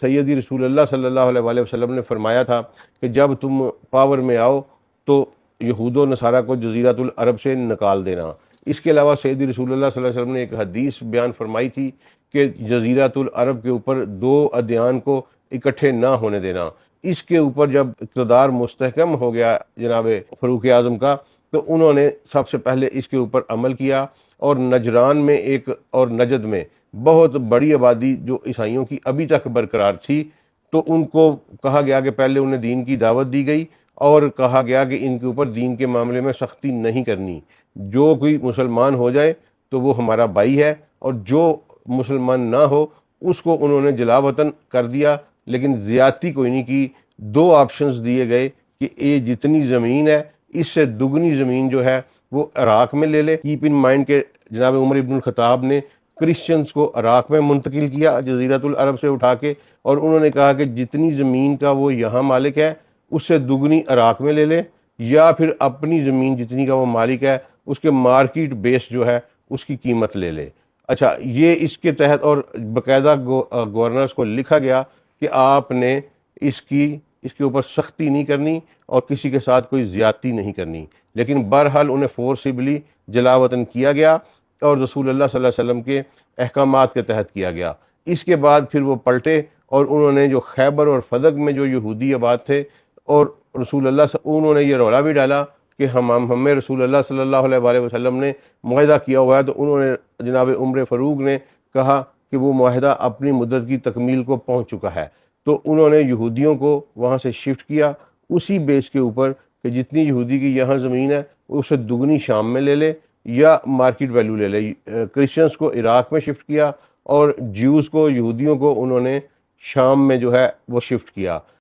سیدی رسول اللہ صلی اللہ علیہ وآلہ وسلم نے فرمایا تھا کہ جب تم پاور میں آؤ تو یہود و نصارہ کو جزیرۃ العرب سے نکال دینا۔ اس کے علاوہ سیدی رسول اللہ صلی اللہ علیہ وسلم نے ایک حدیث بیان فرمائی تھی کہ جزیرۃ العرب کے اوپر دو ادیان کو اکٹھے نہ ہونے دینا۔ اس کے اوپر جب اقتدار مستحکم ہو گیا جناب فاروق اعظم کا، تو انہوں نے سب سے پہلے اس کے اوپر عمل کیا، اور نجران میں ایک اور نجد میں بہت بڑی آبادی جو عیسائیوں کی ابھی تک برقرار تھی، تو ان کو کہا گیا کہ پہلے انہیں دین کی دعوت دی گئی اور کہا گیا کہ ان کے اوپر دین کے معاملے میں سختی نہیں کرنی، جو کوئی مسلمان ہو جائے تو وہ ہمارا بھائی ہے، اور جو مسلمان نہ ہو اس کو انہوں نے جلا وطن کر دیا، لیکن زیادتی کوئی نہیں کی۔ دو آپشنز دیے گئے کہ یہ جتنی زمین ہے اس سے دگنی زمین جو ہے وہ عراق میں لے لے۔ کیپ ان مائنڈ کہ جناب عمر ابن الخطاب نے کرسچنز کو عراق میں منتقل کیا جزیرۃ العرب سے اٹھا کے، اور انہوں نے کہا کہ جتنی زمین کا وہ یہاں مالک ہے اس سے دگنی عراق میں لے لے، یا پھر اپنی زمین جتنی کا وہ مالک ہے اس کے مارکیٹ بیس جو ہے اس کی قیمت لے لے۔ اچھا، یہ اس کے تحت اور باقاعدہ گورنرز کو لکھا گیا کہ آپ نے اس کے اوپر سختی نہیں کرنی اور کسی کے ساتھ کوئی زیادتی نہیں کرنی، لیکن بہرحال انہیں فورسبلی جلا وطن کیا گیا اور رسول اللہ صلی اللہ علیہ وسلم کے احکامات کے تحت کیا گیا۔ اس کے بعد پھر وہ پلٹے اور انہوں نے جو خیبر اور فدق میں جو یہودی آباد تھے، اور رسول اللہ انہوں نے یہ رولا بھی ڈالا کہ ہمیں رسول اللہ صلی اللہ علیہ وآلہ وسلم نے معاہدہ کیا ہوا ہے، تو انہوں نے جناب عمر فاروق نے کہا کہ وہ معاہدہ اپنی مدت کی تکمیل کو پہنچ چکا ہے، تو انہوں نے یہودیوں کو وہاں سے شفٹ کیا اسی بیس کے اوپر کہ جتنی یہودی کی یہاں زمین ہے اسے دگنی شام میں لے لے یا مارکیٹ ویلیو لے لے۔ کرسچنز کو عراق میں شفٹ کیا اور جیوز کو، یہودیوں کو انہوں نے شام میں جو ہے وہ شفٹ کیا۔